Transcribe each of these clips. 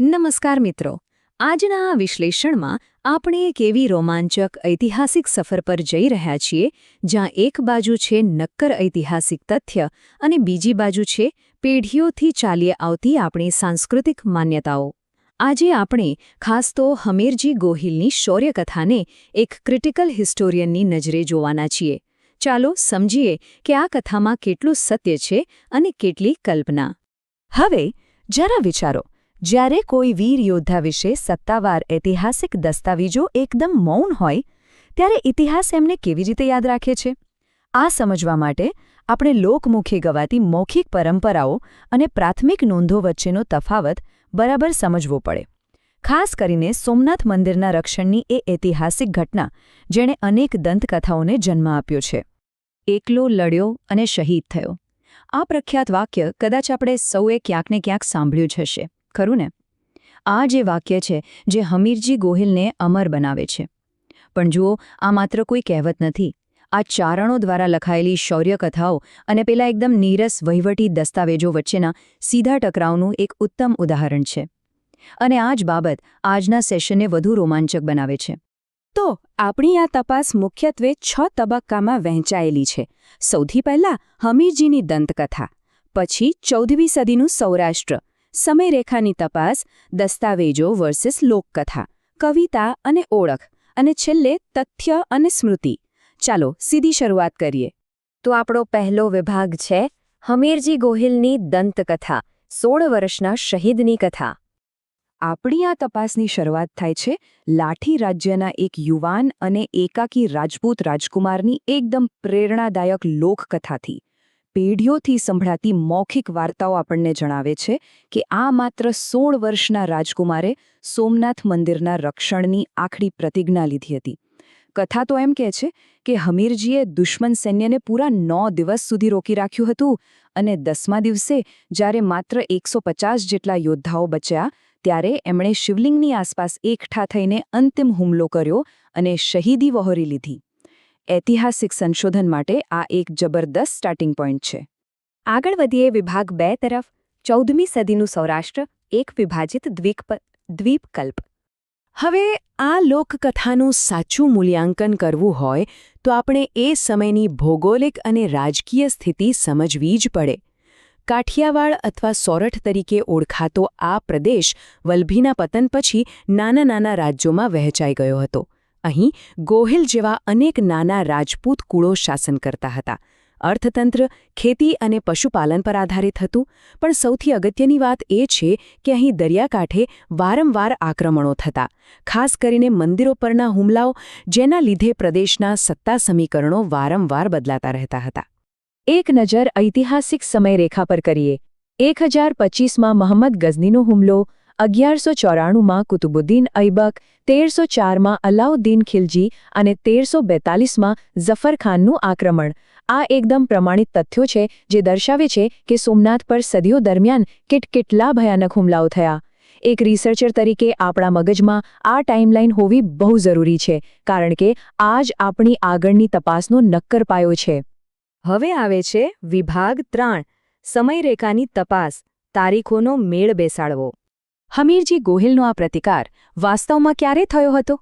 નમસ્કાર મિત્રો, આજના આ વિશ્લેષણમાં આપણે એક એવી રોમાંચક ઐતિહાસિક સફર પર જઈ રહ્યા છીએ જ્યાં એક બાજુ છે નક્કર ઐતિહાસિક તથ્ય અને બીજી બાજુ છે પેઢીઓથી ચાલી આવતી આપણી સાંસ્કૃતિક માન્યતાઓ. આજે આપણે ખાસ તો હમીરજી ગોહિલની શૌર્યકથાને એક ક્રિટિકલ હિસ્ટોરિયનની નજરે જોવાના છીએ. ચાલો સમજીએ કે આ કથામાં કેટલું સત્ય છે અને કેટલી કલ્પના. હવે જરા વિચારો, જ્યારે કોઈ વીર યોદ્ધા વિશે સત્તાવાર ઐતિહાસિક દસ્તાવેજો એકદમ મૌન હોય, ત્યારે ઇતિહાસ એમને કેવી રીતે યાદ રાખે છે? આ સમજવા માટે આપણે લોકમુખે ગવાતી મૌખિક પરંપરાઓ અને પ્રાથમિક નોંધો વચ્ચેનો તફાવત બરાબર સમજવો પડે. ખાસ કરીને સોમનાથ મંદિરના રક્ષણની એ ઐતિહાસિક ઘટના જેણે અનેક દંતકથાઓને જન્મ આપ્યો છે. એકલો લડ્યો અને શહીદ થયો. આ પ્રખ્યાત વાક્ય કદાચ આપણે સૌએ ક્યાંક ને ક્યાંક સાંભળ્યું જ હશે, ખરું ને? આ જે વાક્ય છે જે હમીરજી ગોહિલને અમર બનાવે છે. પણ જુઓ, આ માત્ર કોઈ કહેવત નથી. આ ચારણો દ્વારા લખાયેલી શૌર્યકથાઓ અને પેલા એકદમ નીરસ વહીવટી દસ્તાવેજો વચ્ચેના સીધા ટકરાવનું એક ઉત્તમ ઉદાહરણ છે. અને આ જ બાબત આજના સેશનને વધુ રોમાંચક બનાવે છે. તો આપણી આ તપાસ મુખ્યત્વે 6 તબક્કામાં વહેંચાયેલી છે. સૌથી પહેલાં હમીરજીની દંતકથા, પછી 14મી સદીનું સૌરાષ્ટ્ર, સમયરેખાની તપાસ, દસ્તાવેજો વર્સિસ લોકકથા, કવિતા અને ઓળખ, અને છેલ્લે તથ્ય અને સ્મૃતિ. ચાલો સીધી શરૂઆત કરીએ. તો આપણો પહેલો વિભાગ છે હમીરજી ગોહિલની દંતકથા, 16 વર્ષના શહીદની કથા. આપણી આ તપાસની શરૂઆત થાય છે લાઠી રાજ્યના એક યુવાન અને એકાકી રાજપૂત રાજકુમારની એકદમ પ્રેરણાદાયક લોકકથાથી. પેઢીઓથી સંભળાતી મૌખિક વાર્તાઓ આપણને જણાવે છે કે આ માત્ર 16 વર્ષના રાજકુમારે સોમનાથ મંદિરના રક્ષણની આખરી પ્રતિજ્ઞા લીધી હતી. કથા તો એમ કહે છે કે હમીરજીએ દુશ્મન સૈન્યને પૂરા 9 દિવસ સુધી રોકી રાખ્યું હતું અને 10મા દિવસે જ્યારે માત્ર 150 જેટલા યોદ્ધાઓ બચ્યા, ત્યારે એમણે શિવલિંગની આસપાસ એકઠા થઈને અંતિમ હુમલો કર્યો અને શહીદી વહોરી લીધી. ઐતિહાસિક સંશોધન માટે આ એક જબરદસ્ત સ્ટાર્ટિંગ પોઈન્ટ છે. આગળ વધીએ વિભાગ 2 તરફ. 14મી સદીનું સૌરાષ્ટ્ર, એક વિભાજિત દ્વીપકલ્પ. હવે આ લોકકથાનું સાચું મૂલ્યાંકન કરવું હોય તો આપણે એ સમયની ભૌગોલિક અને રાજકીય સ્થિતિ સમજવી જ પડે. કાઠિયાવાડ અથવા સોરઠ તરીકે ઓળખાતો આ પ્રદેશ વલ્લભીના પતન પછી નાના નાના રાજ્યોમાં વહેંચાઈ ગયો હતો. અહીં ગોહિલ જેવા અનેક નાના રાજપૂત કુળો શાસન કરતા હતા. અર્થતંત્ર ખેતી અને પશુપાલન પર આધારિત હતું. પણ સૌથી અગત્યની વાત એ છે કે અહીં દરિયાકાંઠે વારંવાર આક્રમણો થતા, ખાસ કરીને મંદિરો પરના હુમલાઓ, જેના લીધે પ્રદેશના સત્તા સમીકરણો વારંવાર બદલાતા રહેતા હતા. એક નજર ઐતિહાસિક સમયરેખા પર કરીએ. 1025માં મહંમદ ગઝનીનો હુમલો, 1194માં કુતુબુદ્દીન ઐબક, 1304માં અલાઉદ્દીન ખિલજી અને 1342માં ઝફરખાનનું આક્રમણ. આ એકદમ પ્રમાણિત તથ્યો છે જે દર્શાવે છે કે સોમનાથ પર સદીઓ દરમિયાન કેટલા ભયાનક હુમલાઓ થયા. એક રિસર્ચર તરીકે આપણા મગજમાં આ ટાઈમલાઈન હોવી બહુ જરૂરી છે, કારણ કે આ જ આપણી આગળની તપાસનો નક્કર પાયો છે. હવે આવે છે વિભાગ 3, સમયરેખાની તપાસ, તારીખોનો મેળ બેસાડવો. હમીરજી ગોહિલનો આ પ્રતિકાર વાસ્તવમાં ક્યારે થયો હતો?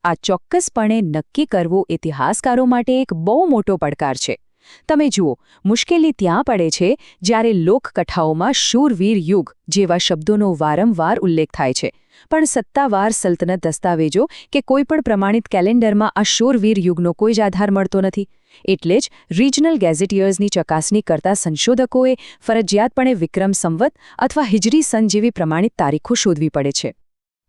આ ચોક્કસપણે નક્કી કરવું ઇતિહાસકારો માટે એક બહુ મોટો પડકાર છે. તમે જુઓ, મુશ્કેલી ત્યાં પડે છે જ્યારે લોકકથાઓમાં શૂરવીર યુગ જેવા શબ્દોનો વારંવાર ઉલ્લેખ થાય છે, પણ સત્તાવાર સલ્તનત દસ્તાવેજો કે કોઈપણ પ્રમાણિત કેલેન્ડરમાં આ શૂરવીર યુગનો કોઈ જ આધાર મળતો નથી. એટલે જ રિજનલ ગેઝેટિયર્સની ચકાસણી કરતા સંશોધકોએ ફરજિયાતપણે વિક્રમ સંવત અથવા હિજરી સન જેવી પ્રમાણિત તારીખો શોધવી પડે છે.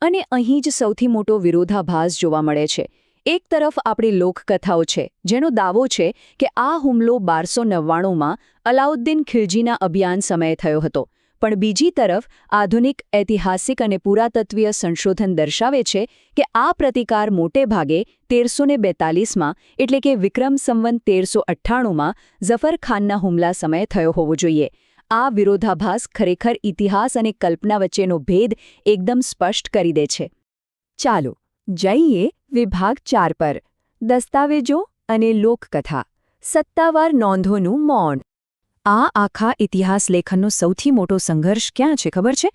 અને અહીં જ સૌથી મોટો વિરોધાભાસ જોવા મળે છે. એક તરફ આપણી લોકકથાઓ છે જેનો દાવો છે કે આ હુમલો 1299માં અલાઉદ્દીન ખિલજીના અભિયાન સમયે થયો હતો, પણ બીજી તરફ આધુનિક ઐતિહાસિક અને પુરાતત્વીય સંશોધન દર્શાવે છે કે આ પ્રતિકાર મોટે ભાગે 1342માં એટલે કે વિક્રમ સંવત 1398માં ઝફરખાનના હુમલા સમયે થયો હોવો જોઈએ. આ વિરોધાભાસ ખરેખર ઇતિહાસ અને કલ્પના વચ્ચેનો ભેદ એકદમ સ્પષ્ટ કરી દે છે. ચાલો જઈએ વિભાગ 4 પર, દસ્તાવેજો અને લોકકથા, સત્તાવાર નોંધોનું મૌન. આ આખા ઇતિહાસ લેખનનો સૌથી મોટો સંઘર્ષ ક્યાં છે ખબર છે?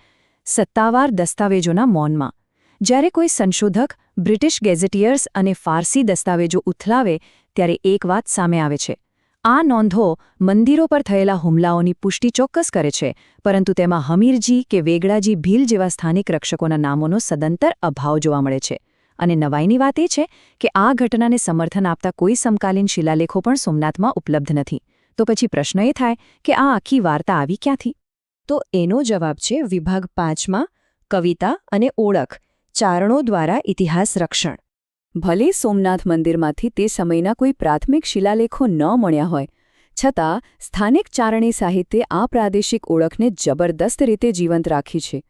સત્તાવાર દસ્તાવેજોના મૌનમાં. જ્યારે કોઈ સંશોધક બ્રિટિશ ગેઝેટિયર્સ અને ફારસી દસ્તાવેજો ઉથલાવે ત્યારે એક વાત સામે આવે છે. આ નોંધો મંદિરો પર થયેલા હુમલાઓની પુષ્ટિ ચોક્કસ કરે છે, પરંતુ તેમાં હમીરજી કે વેગડાજી ભીલ જેવા સ્થાનિક રક્ષકોના નામોનો સદંતર અભાવ જોવા મળે છે. અને નવાઈની વાત એ છે કે આ ઘટનાને સમર્થન આપતા કોઈ સમકાલીન શિલાલેખો પણ સોમનાથમાં ઉપલબ્ધ નથી. તો પછી પ્રશ્ન એ થાય કે આ આખી વાર્તા આવી ક્યાંથી? તો એનો જવાબ છે વિભાગ 5માં કવિતા અને ઓળખ, ચારણો દ્વારા ઇતિહાસ રક્ષણ. ભલે સોમનાથ મંદિરમાંથી તે સમયના કોઈ પ્રાથમિક શિલાલેખો ન મળ્યા હોય, છતાં સ્થાનિક ચારણી સાહિત્યે આ પ્રાદેશિક ઓળખને જબરદસ્ત રીતે જીવંત રાખી છે.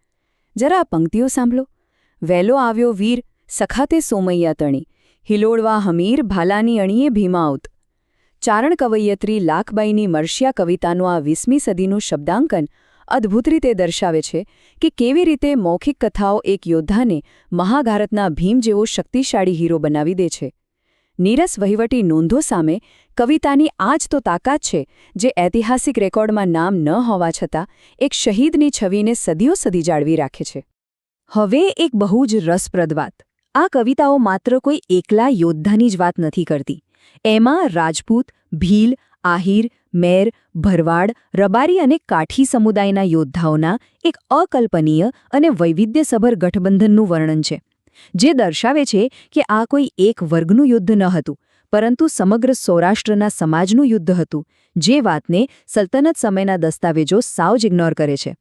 જરા આ પંક્તિઓ સાંભળો. વહેલો આવ્યો વીર, સખાતે સોમૈયા તણી, હિલોળવા હમીર ભાલાની અણીએ ભીમાઉત. ચારણ કવયત્રી લાખબાઈની મર્શિયા કવિતાનું આ 20મી સદીનું શબ્દાંકન અદ્ભુત રીતે દર્શાવે છે કે કેવી રીતે મૌખિક કથાઓ એક યોદ્ધાને મહાભારતના ભીમ જેવો શક્તિશાળી હીરો બનાવી દે છે. નીરસ વહીવટી નોંધો સામે કવિતાની આ જ તો તાકાત છે જે ઐતિહાસિક રેકોર્ડમાં નામ ન હોવા છતાં એક શહીદની છબીને સદીઓ સુધી જાળવી રાખે છે. હવે એક બહુ જ રસપ્રદ વાત. આ કવિતાઓ માત્ર કોઈ એકલા યોદ્ધાની જ વાત નથી કરતી. એમાં રાજપૂત, ભીલ, આહિર, મેર, ભરવાડ, રબારી અને કાઠી સમુદાયના યોદ્ધાઓના એક અકલ્પનીય અને વૈવિધ્યસભર ગઠબંધનનું વર્ણન છે, જે દર્શાવે છે કે આ કોઈ એક વર્ગનું યુદ્ધ ન હતું, પરંતુ સમગ્ર સૌરાષ્ટ્રના સમાજનું યુદ્ધ હતું, જે વાતને સલ્તનત સમયના દસ્તાવેજો સાવ જ ઇગ્નોર કરે છે.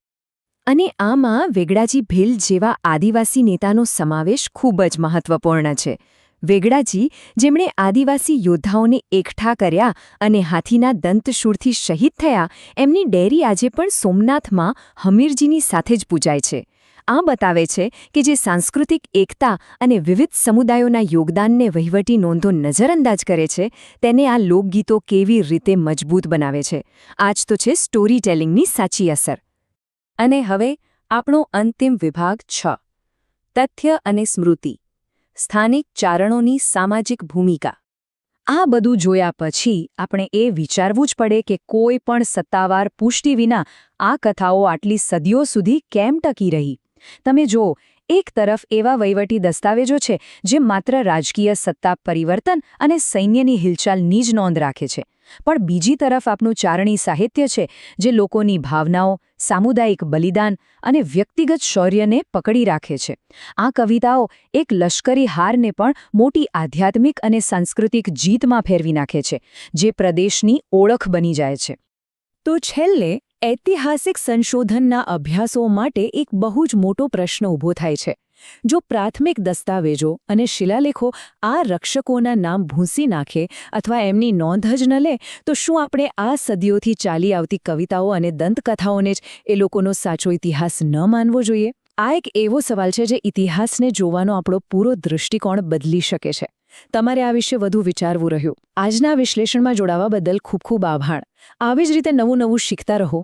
અને આમાં વેગડાજી ભીલ જેવા આદિવાસી નેતાનો સમાવેશ ખૂબ જ મહત્વપૂર્ણ છે. વેગડાજી, જેમણે આદિવાસી યોદ્ધાઓને એકઠા કર્યા અને હાથીના દંતશૂળથી શહીદ થયા, એમની ડેરી આજે પણ સોમનાથમાં હમીરજીની સાથે જ પૂજાય છે. આ બતાવે છે કે જે સાંસ્કૃતિક એકતા અને વિવિધ સમુદાયોના યોગદાનને વહીવટી નોંધો નજરઅંદાજ કરે છે, તેને આ લોકગીતો કેવી રીતે મજબૂત બનાવે છે. આ જ તો છે સ્ટોરી ટેલિંગની સાચી અસર. અને હવે આપણો અંતિમ વિભાગ 6, તથ્ય અને સ્મૃતિ, સ્થાનિક ચારણોની સામાજિક ભૂમિકા. આ બધું જોયા પછી આપણે એ વિચારવું જ પડે કે કોઈ પણ સત્તાવાર પુષ્ટિ વિના આ કથાઓ આટલી સદીઓ સુધી કેમ ટકી રહી. તમે જુઓ, એક તરફ એવા વહીવટી દસ્તાવેજો છે જે માત્ર રાજકીય સત્તા પરિવર્તન અને સૈન્યની હિલચાલની જ નોંધ રાખે છે, પણ બીજી તરફ આપનું ચારણી સાહિત્ય છે જે લોકોની ભાવનાઓ, સામુદાયિક બલિદાન અને વ્યક્તિગત શૌર્યને પકડી રાખે છે. આ કવિતાઓ એક લશ્કરી હારને પણ મોટી આધ્યાત્મિક અને સાંસ્કૃતિક જીતમાં ફેરવી નાખે છે, જે પ્રદેશની ઓળખ બની જાય છે. તો છેલ્લે ઐતિહાસિક સંશોધનના અભ્યાસો માટે એક બહુ જ મોટો પ્રશ્ન ઊભો થાય છે. જો પ્રાથમિક દસ્તાવેજો અને શિલાલેખો આ રક્ષકોના નામ ભૂંસી નાખે અથવા એમની નોંધ જ ન લે, તો શું આપણે આ સદીઓથી ચાલી આવતી કવિતાઓ અને દંતકથાઓને જ એ લોકોનો સાચો ઇતિહાસ ન માનવો જોઈએ? આ એક એવો સવાલ છે જે ઇતિહાસને જોવાનો આપણો પૂરો દૃષ્ટિકોણ બદલી શકે છે. તમારે આ વિશે વધુ વિચારવું રહ્યું. આજના વિશ્લેષણમાં જોડાવા બદલ ખૂબ ખૂબ આભાર. આવી જ રીતે નવું શીખતા રહો.